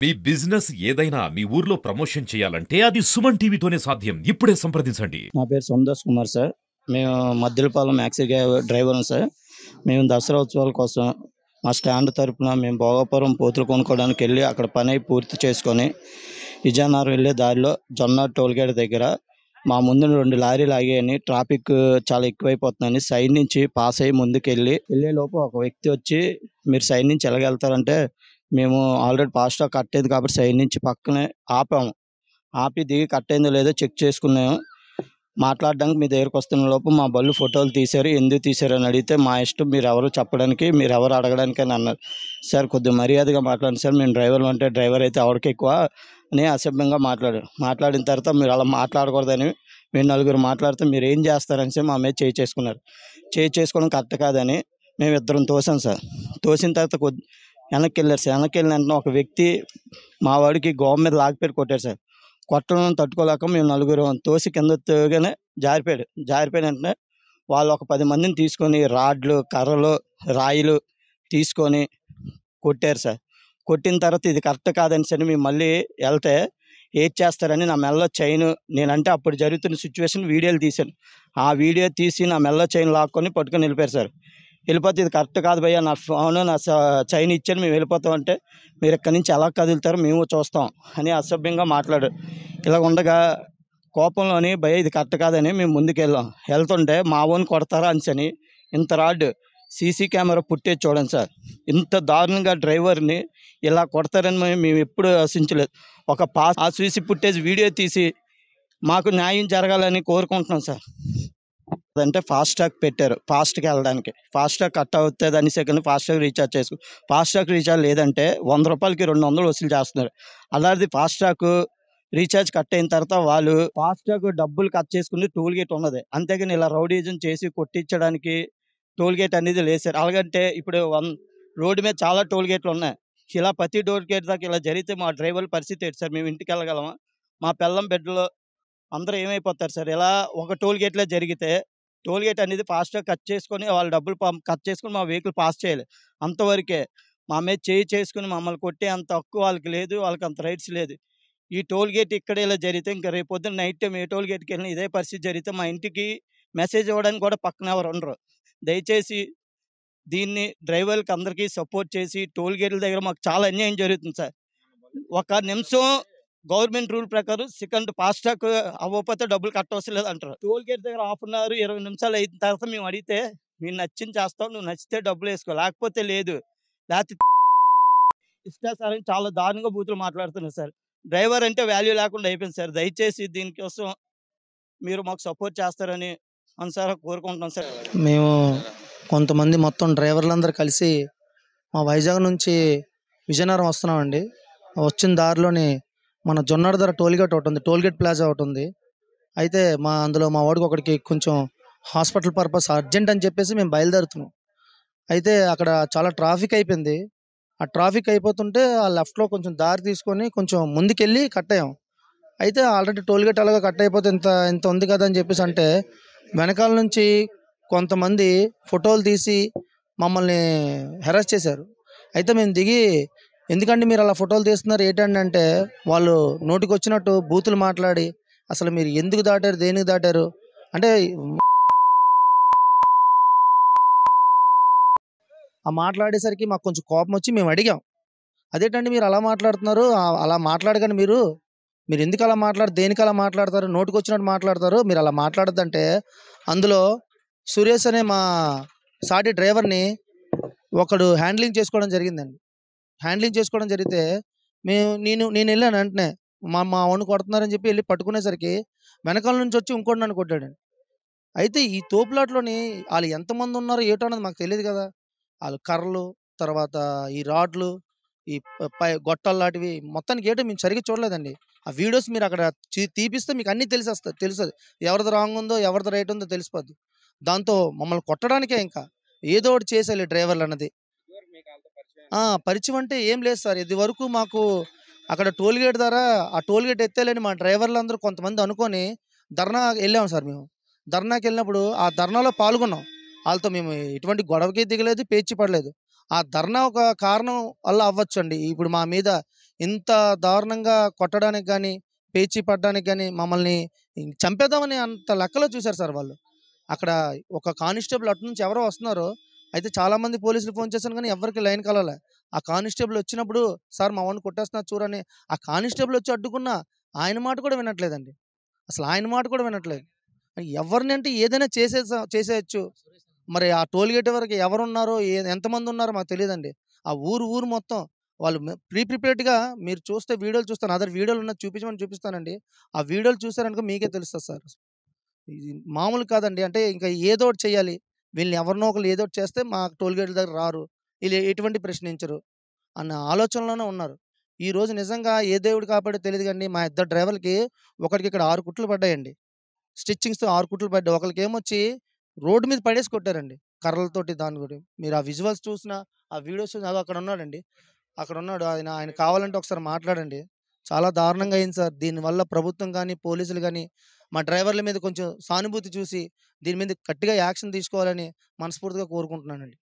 మీ business ఏదైనా మీ ఊర్లో promotion చేయాలంటే అది సుమన్ టీవీతోనే సాధ్యం. ఇప్పుడే సంప్రదించండి. నా పేరు సోమదాస్ కుమార్ సార్. మేము మద్దిలపాలెం మ్యాక్సీ డ్రైవర్‌ని సార్. మేము దసరా ఉత్సవాల కోసం మా స్టాండ్ తరపున మేము భోగాపురం పోతులు కొనుక్కోవడానికెళ్ళి అక్కడ పని పూర్తి చేసుకొని విజయనగరం వెళ్ళే దారిలో జొన్నాడ టోల్‌గేట్ దగ్గర మా ముందు 2 లారీలు ఆగాయని ట్రాఫిక్ చాలా ఎక్కువైపోతుందని సైడ్ నుంచి పాస్ అయ్యి వెళ్ళేలోపు ఒక వ్యక్తి వచ్చి మీరు సైడ్ నుంచి ఎలాగెళ్తారంటే మేము ఆల్రెడీ ఫాస్ట్‌ట్రాక్ కట్ అయింది కాబట్టి సైడ్ నుంచి పక్కనే ఆపాము. ఆపి దిగి కట్ అయిందో లేదో చెక్ చేసుకున్నాము. మాట్లాడడానికి మీ దగ్గరకు వస్తున్న లోపు మా బళ్ళు ఫోటోలు తీశారు. ఎందుకు తీశారు అని అడిగితే మా ఇష్టం మీరెవరు చెప్పడానికి, మీరెవరు అడగడానికి అని అన్నారు. సార్ కొద్దిగా మర్యాదగా మాట్లాడండి సార్, మేము డ్రైవర్లు అంటే డ్రైవర్ అయితే ఎవరికి ఎక్కువ అని అసభ్యంగా మాట్లాడారు. మాట్లాడిన తర్వాత మీరు అలా మాట్లాడకూడదని మేము నలుగురు మాట్లాడితే మీరు ఏం చేస్తారని మా మీద చేయి చేసుకున్నారు. చేయి చేసుకోవడం కరెక్ట్ కాదని మేము ఇద్దరం తోసాం సార్. తోసిన తర్వాత వెనక్కి వెళ్ళారు సార్. వెనక్కి వెళ్ళిన వెంటనే ఒక వ్యక్తి మా వాడికి గోవ మీద లాగిపెట్టి కొట్టారు సార్. కొట్టడం తట్టుకోలేక మేము నలుగురం తోసి కింద తోగానే జారిపోయాడు. జారిపోయిన వెంటనే వాళ్ళు ఒక 10 మందిని తీసుకొని రాడ్లు, కర్రలు, రాయిలు తీసుకొని కొట్టారు సార్. కొట్టిన తర్వాత ఇది కరెక్ట్ కాదనేసని మేము మళ్ళీ వెళ్తే ఏది చేస్తారని నా మెడలో చైను, నేనంటే అప్పుడు జరుగుతున్న సిచ్యువేషన్ వీడియోలు తీశాను. ఆ వీడియో తీసి నా మెడలో చైన్ లాక్కొని పట్టుకొని వెళ్ళిపోయారు సార్. వెళ్ళిపోతే ఇది కరెక్ట్ కాదు భయ్యా, నా ఫోను నా చైన్ ఇచ్చాను, మేము వెళ్ళిపోతాం అంటే మీరు ఇక్కడి నుంచి ఎలా కదులుతారో మేము చూస్తాం అని అసభ్యంగా మాట్లాడారు. ఇలా ఉండగా కోపంలోని భయ్యా ఇది కరెక్ట్ కాదని మేము ముందుకెళ్ళాం. వెళ్తుంటే మా వాడిని కొడతారా అనేసని ఇంత రాడ్ సీసీ కెమెరా ఫుటేజ్ చూడండి సార్. ఇంత దారుణంగా డ్రైవర్ని ఇలా కొడతారని మేము ఎప్పుడు ఆశించలేదు. ఆ సీసీ ఫుటేజ్ వీడియో తీసి మాకు న్యాయం జరగాలని కోరుకుంటున్నాం సార్. అంటే ఫాస్ట్‌ట్రాక్ పెట్టారు ఫాస్ట్‌గా వెళ్ళడానికి. ఫాస్ట్‌ట్రాక్ కట్ అవుతుంది అనేసి కానీ ఫాస్ట్‌ట్రాక్ రీఛార్జ్ చేసుకో, ఫాస్ట్‌ట్రాక్ రీఛార్జ్ లేదంటే ₹100కి 200 వసూలు చేస్తున్నారు. అలాంటిది ఫాస్ట్‌ట్రాక్ రీఛార్జ్ కట్ అయిన తర్వాత వాళ్ళు ఫాస్ట్‌ట్రాక్ డబ్బులు కట్ చేసుకుని టోల్ గేట్ ఉన్నది. అంతేగాని ఇలా రౌడీయిజం చేసి కొట్టించడానికి టోల్ గేట్ అనేది లేదు సార్. అలాగంటే ఇప్పుడు రోడ్డు మీద చాలా టోల్ గేట్లు ఉన్నాయి. ఇలా ప్రతి టోల్ గేట్ దాకా ఇలా జరిగితే మా డ్రైవర్ల పరిస్థితి ఏంటి సార్? మేము ఇంటికి వెళ్ళగలమా? మా పెళ్ళాం, బిడ్డలు అందరూ ఏమైపోతారు సార్? ఇలా ఒక టోల్ గేట్‌లో జరిగితే టోల్ గేట్ అనేది ఫాస్ట్‌గా కట్ చేసుకొని వాళ్ళ డబ్బులు కట్ చేసుకొని మా వెహికల్ పాస్ చేయాలి. అంతవరకే. మా మీద చేయి చేసుకొని మమ్మల్ని కొట్టే అంత హక్కు వాళ్ళకి లేదు. వాళ్ళకి అంత రైట్స్ లేదు. ఈ టోల్ గేట్ ఇక్కడ ఇలా జరిగితే ఇంక రేపు పొద్దున్న నైట్ టైమ్ ఏ టోల్ గేట్‌కెళ్ళినా ఇదే పరిస్థితి జరిగితే మా ఇంటికి మెసేజ్ ఇవ్వడానికి కూడా పక్కన ఎవరు ఉండరు. దయచేసి దీన్ని డ్రైవర్‌లకి అందరికీ సపోర్ట్ చేసి టోల్ గేట్‌ల దగ్గర మాకు చాలా అన్యాయం జరుగుతుంది సార్. ఒక నిమిషం గవర్నమెంట్ రూల్ ప్రకారం సెకండ్ ఫాస్ట్‌ట్రాక్ అవ్వకపోతే డబ్బులు కట్టవసరం లేదంటారు. టోల్ గేట్ దగ్గర హాఫ్ అన్ అవర్, 20 నిమిషాలు అయిన తర్వాత మేము అడిగితే "మీకు నచ్చింది చేస్తాం. నువ్వు నచ్చితే డబ్బులేసుకో. లేకపోతే లేదు. లేకపోతే ఇచ్చేస్తారని" చాలా దారుణంగా బూతులు మాట్లాడుతున్నారు సార్. డ్రైవర్ అంటే వాల్యూ లేకుండా అయిపోయింది సార్. దయచేసి దీనికోసం మీరు మాకు సపోర్ట్ చేస్తారని మనసారా కోరుకుంటున్నాం సార్. మేము కొంతమంది మొత్తం డ్రైవర్లందరూ కలిసి మా వైజాగ్ నుంచి విజయనగరం వస్తున్నామండి. వచ్చిన దారిలోని మన జొన్నాడ దగ్గర టోల్గేట్ ఒకటి ఉంది, టోల్గేట్ ప్లాజా ఒకటి ఉంది. అయితే అందులో మా వాడికి ఒకడికి కొంచెం హాస్పిటల్ పర్పస్ అర్జెంట్ అని చెప్పేసి మేము బయలుదేరుతున్నాం. అయితే అక్కడ చాలా ట్రాఫిక్ అయిపోయింది. ఆ ట్రాఫిక్ అయిపోతుంటే ఆ లెఫ్ట్లో కొంచెం దారి తీసుకొని కొంచెం ముందుకెళ్ళి కట్ అయ్యాం. అయితే ఆల్రెడీ టోల్గేట్ అలాగా కట్ అయిపోతే ఇంత ఇంత ఉంది కదా అని చెప్పేసి అంటే వెనకాల నుంచి కొంతమంది ఫోటోలు తీసి మమ్మల్ని హెరాస్ చేశారు. అయితే మేము దిగి ఎందుకంటే మీరు అలా ఫోటోలు తీస్తున్నారు ఏంటండి అంటే వాళ్ళు నోటికి వచ్చినట్టు బూతులు మాట్లాడి అసలు మీరు ఎందుకు దాటారు, దేనికి దాటారు అంటే ఆ మాట్లాడేసరికి మాకు కొంచెం కోపం వచ్చి మేము అడిగాం, అదేంటండి మీరు అలా మాట్లాడుతున్నారు, అలా మాట్లాడకండి, మీరు ఎందుకు అలా దేనికి అలా మాట్లాడతారు, నోటికి వచ్చినట్టు మాట్లాడతారు, మీరు అలా మాట్లాడద్దంటే అందులో సురేష్ అనే మా సాటి డ్రైవర్ని ఒకడు హ్యాండ్లింగ్ చేసుకోవడం జరిగిందండి. హ్యాండ్లింగ్ చేసుకోవడం జరిగితే నేను వెళ్ళాను. వెంటనే మా వాడిని కొడుతున్నారని చెప్పి వెళ్ళి పట్టుకునేసరికి వెనకాల నుంచి వచ్చి ఇంకోటి నన్ను కొట్టాడండి. అయితే ఈ తోపులాట్లోని వాళ్ళు ఎంతమంది ఉన్నారో ఏటో అన్నది మాకు తెలియదు కదా. వాళ్ళు కర్రలు, తర్వాత ఈ రాడ్లు, ఈ పై గొట్టాలు లాంటివి మొత్తానికి ఏటో మేము సరిగ్గా చూడలేదండి. ఆ వీడియోస్ మీరు అక్కడ తీపిస్తే మీకు అన్నీ తెలుస్తుంది. ఎవరిది రాంగ్ ఉందో ఎవరిది రైట్ ఉందో తెలిసిపోద్ది. దాంతో మమ్మల్ని కొట్టడానికే ఇంకా ఏదో ఒకటి చేసేయాలి డ్రైవర్లు అన్నది. పరిచయం అంటే ఏం లేదు సార్. ఇది వరకు మాకు అక్కడ టోల్గేట్ ద్వారా ఆ టోల్గేట్ ఎత్తేలేని మా డ్రైవర్లందరూ కొంతమంది అనుకొని ధర్నా వెళ్ళాము సార్. మేము ధర్నాకి వెళ్ళినప్పుడు ఆ ధర్నాలో పాల్గొన్నాం. వాళ్ళతో మేము ఎటువంటి గొడవకి దిగలేదు, పేచి పడలేదు. ఆ ధర్నా ఒక కారణం వల్ల అవ్వచ్చు అండి ఇప్పుడు మా మీద ఇంత దారుణంగా కొట్టడానికి గానీ, పేచీ పడడానికి గానీ, మమ్మల్ని చంపేద్దామని అంత లెక్కలో చూసారు సార్ వాళ్ళు. అక్కడ ఒక కానిస్టేబుల్ అటు నుంచి ఎవరో వస్తున్నారు. అయితే చాలామంది పోలీసులు ఫోన్ చేశాను గానీ ఎవ్వరికీ లైన్ కలవలే. ఆ కానిస్టేబుల్ వచ్చినప్పుడు, "సార్ మా వాడిని కొట్టేస్తున్నారు చూడని" ఆ కానిస్టేబుల్ వచ్చి అడ్డుకున్నా ఆయన మాట కూడా వినట్లేదండి. అసలు ఆయన మాట కూడా వినట్లేదు. ఎవరినంటే ఏదైనా చేసేయొచ్చు. మరి ఆ టోల్ గేట్ వరకు ఎవరున్నారో, ఎంతమందున్నారో మాకు తెలీదండి. ఆ ఊరు మొత్తం వాళ్ళు ప్రిపేర్డ్‌గా మీరు చూస్తే వీడియోలు చూస్తాను. అదర్ వీడియోలున్నది చూపించమని చూపిస్తానండి. ఆ వీడియోలు చూసారనుకో మీకే తెలుస్తది సార్. ఇది మామూలు కాదండి. అంటే ఇంకా ఏదో ఒకటి చేయాలి. వీళ్ళని ఎవరినో ఒకళ్ళు ఏదో ఒకటి చేస్తే మా టోల్ గేట్‌ల దగ్గర రారు. ఈళ్ళు ఎటువంటి ప్రశ్నించరు అన్న ఆలోచనలోనే ఉన్నారు. ఈరోజు నిజంగా ఏ దేవుడు కాపాడో తెలీదు గానీ, మా ఇద్దరు డ్రైవర్‌లకి ఒకడికి ఇక్కడ 6 కుట్లు పడ్డాయండి. స్టిచ్చింగ్స్‌తో 6 కుట్లు పడ్డాయి. ఒకళ్ళకేమొచ్చి రోడ్డు మీద పడేసి కొట్టారండి. కర్రలతోటి దాన్ని కూడా. మీరు ఆ విజువల్స్ చూసినా, ఆ వీడియోస్ చూసినా అగో అక్కడున్నాడండి. అక్కడున్నాడు. ఆయన కావాలంటే ఒకసారి మాట్లాడండి. చాలా దారుణంగా అయింది సార్. దీనివల్ల ప్రభుత్వం గానీ, పోలీసులు గానీ, మా డ్రైవర్ల మీద కొంచెం సానుభూతి చూసి, దీని మీద గట్టిగా యాక్షన్ తీసుకోవాలని మనస్ఫూర్తిగా కోరుకుంటున్నానండి.